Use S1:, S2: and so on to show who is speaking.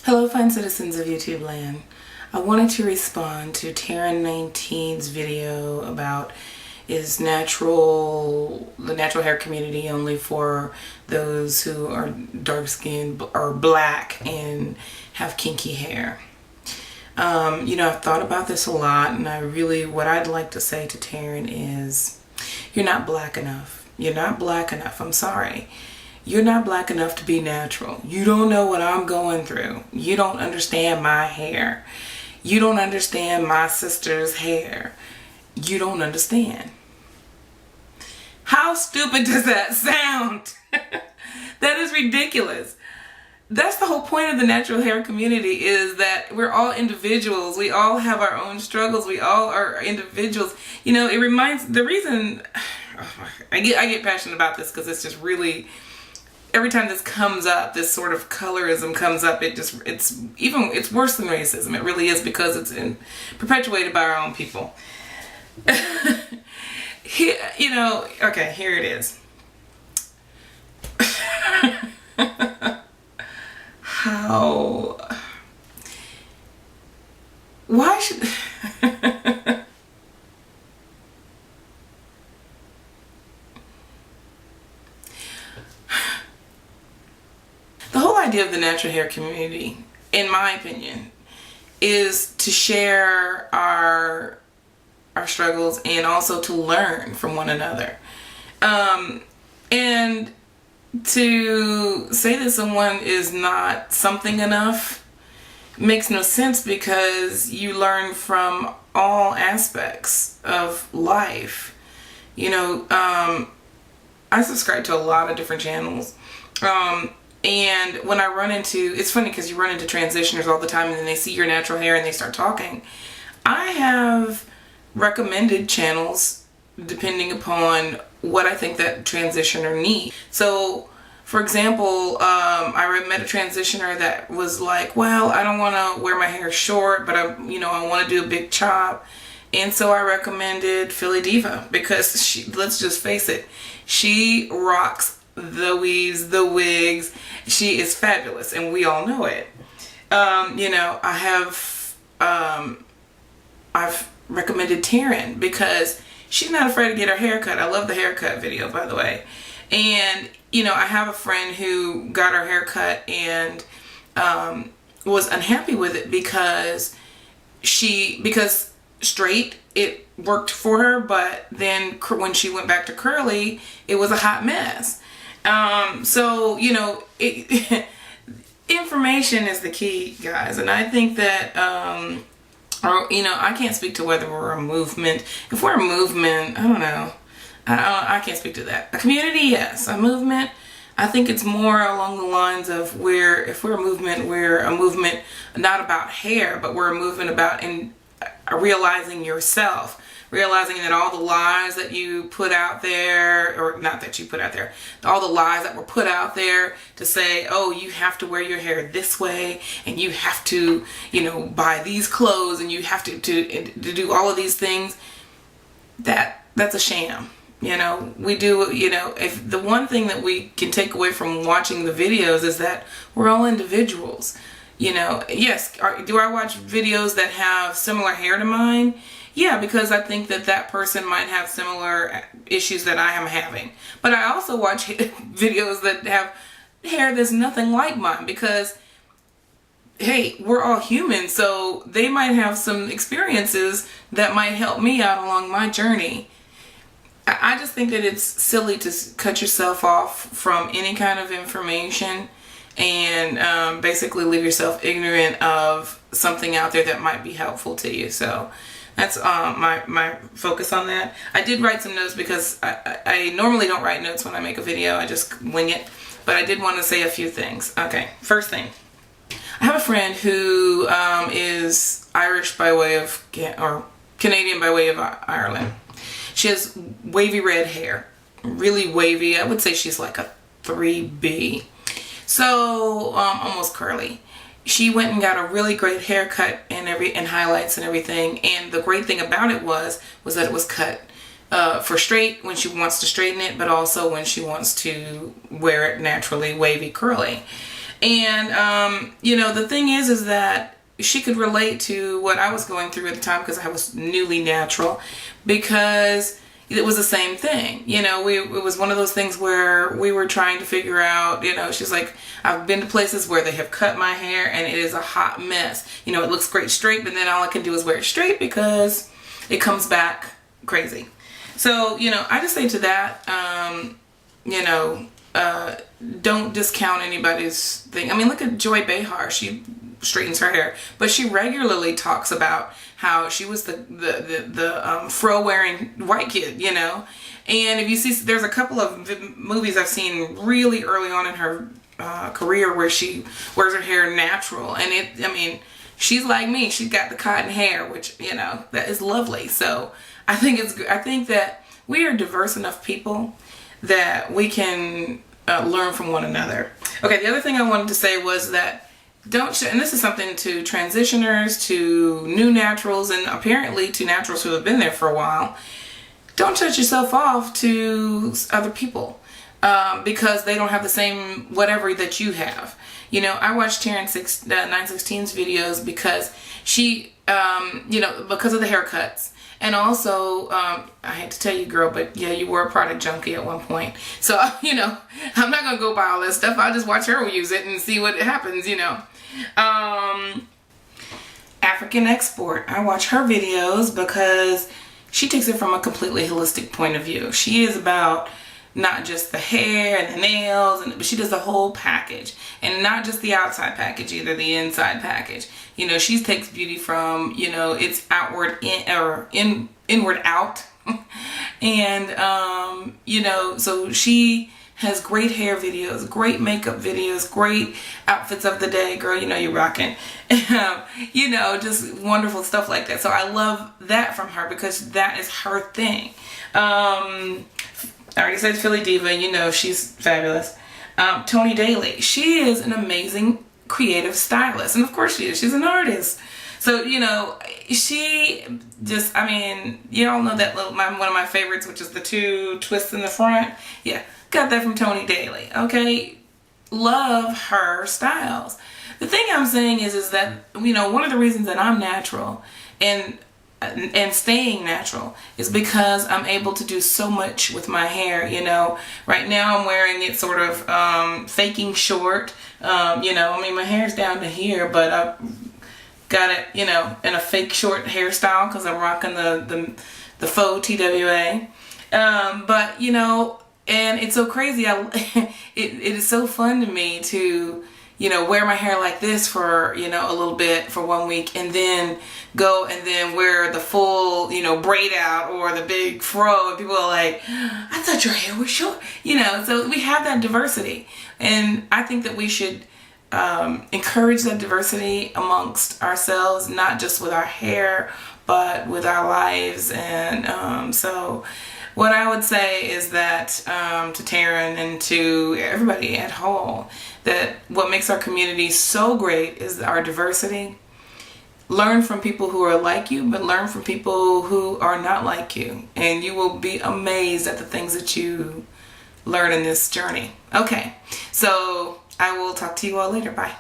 S1: Hello fine citizens of YouTube land. I wanted to respond to Taryn19's video about the natural hair community only for those who are dark skinned or black and have kinky hair. I've thought about this a lot, and what I'd like to say to Taryn is, you're not black enough. You're not black enough. I'm sorry. You're not black enough to be natural. You don't know what I'm going through. You don't understand my hair. You don't understand my sister's hair. You don't understand. How stupid does that sound? That is ridiculous. That's the whole point of the natural hair community, is that we're all individuals. We all have our own struggles. We all are individuals. The reason I get passionate about this, because it's just really, every time this comes up, this sort of colorism comes up, it's worse than racism. It really is, because it's perpetuated by our own people. Here it is. Why should the whole idea of the natural hair community, in my opinion, is to share our struggles and also to learn from one another. And to say that someone is not something enough makes no sense, because you learn from all aspects of life. I subscribe to a lot of different channels. And when I run into, it's funny because you run into transitioners all the time, and then they see your natural hair and they start talking. I have recommended channels depending upon what I think that transitioner needs. So, for example, I met a transitioner that was like, well, I don't want to wear my hair short, but I want to do a big chop. And so I recommended Philly Diva, because let's just face it, she rocks the weaves, the wigs. She is fabulous, and we all know it. I've recommended Taryn because she's not afraid to get her hair cut. I love the haircut video, by the way. And, I have a friend who got her hair cut and was unhappy with it because straight, it worked for her, but then when she went back to curly, it was a hot mess. Information is the key, guys. And I think that, I can't speak to whether we're a movement. If we're a movement, I don't know. I can't speak to that. A community, yes. A movement, I think it's more along the lines of if we're a movement not about hair, but we're a movement about realizing yourself. Realizing that all the lies that you put out there, or not that you put out there, all the lies that were put out there to say, oh, you have to wear your hair this way, and you have to, buy these clothes, and you have to do all of these things, that's a sham. We do, if the one thing that we can take away from watching the videos is that we're all individuals. Yes, do I watch videos that have similar hair to mine? Yeah, because I think that person might have similar issues that I am having. But I also watch videos that have hair that's nothing like mine, because, hey, we're all human, so they might have some experiences that might help me out along my journey. I just think that it's silly to cut yourself off from any kind of information and basically leave yourself ignorant of something out there that might be helpful to you. So that's my focus on that. I did write some notes, because I normally don't write notes when I make a video. I just wing it. But I did want to say a few things. Okay, first thing. I have a friend who is Irish by way of, or Canadian by way of Ireland. She has wavy red hair. Really wavy. I would say she's like a 3B. So, almost curly. She went and got a really great haircut and highlights and everything. And the great thing about it was that it was cut for straight when she wants to straighten it, but also when she wants to wear it naturally wavy curly. And you know, the thing is that she could relate to what I was going through at the time because I was newly natural, because it was the same thing. You know, it was one of those things where we were trying to figure out, you know, she's like, I've been to places where they have cut my hair and it is a hot mess. You know, it looks great straight, but then all I can do is wear it straight because it comes back crazy. So, you know, I just say to that, you know, don't discount anybody's thing. I mean, look at Joy Behar. She straightens her hair, but she regularly talks about how she was the fro wearing white kid, you know. And if you see, there's a couple of movies I've seen really early on in her career where she wears her hair natural, and I mean, she's like me. She's got the cotton hair, which, you know, that is lovely. So I think that we are diverse enough people that we can learn from one another. Okay, the other thing I wanted to say was that and this is something to transitioners, to new naturals, and apparently to naturals who have been there for a while. Don't shut yourself off to other people because they don't have the same whatever that you have. You know, I watched Taryn 916's videos because she, you know, because of the haircuts. And also, I hate to tell you, girl, but yeah, you were a product junkie at one point. So, you know, I'm not going to go buy all that stuff. I'll just watch her use it and see what happens, you know. African Export. I watch her videos because she takes it from a completely holistic point of view. She is about not just the hair and the nails, but she does the whole package, and not just the outside package either, the inside package. You know, she takes beauty from, you know, its outward inward out. And you know, so she has great hair videos, great makeup videos, great outfits of the day. Girl, you know you're rocking. You know, just wonderful stuff like that. So I love that from her because that is her thing. I already said Philly Diva, you know, she's fabulous. Tony Daly, she is an amazing creative stylist. And of course she is, she's an artist. So, you know, she just, I mean, you all know that little, one of my favorites, which is the 2 twists in the front. Yeah, got that from Tony Daly, okay? Love her styles. The thing I'm saying is that, you know, one of the reasons that I'm natural and staying natural is because I'm able to do so much with my hair. You know, right now I'm wearing it sort of faking short. You know, I mean, my hair's down to here, but I've got it, you know, in a fake short hairstyle because I'm rocking the faux TWA. But, you know, and it's so crazy. It is so fun to me to, you know, wear my hair like this for, you know, a little bit for 1 week, and then go and then wear the full, you know, braid out or the big fro, and people are like, I thought your hair was short, you know. So we have that diversity, and I think that we should encourage that diversity amongst ourselves, not just with our hair, but with our lives. And so what I would say is that to Taryn and to everybody at whole, that what makes our community so great is our diversity. Learn from people who are like you, but learn from people who are not like you. And you will be amazed at the things that you learn in this journey. Okay, so I will talk to you all later. Bye.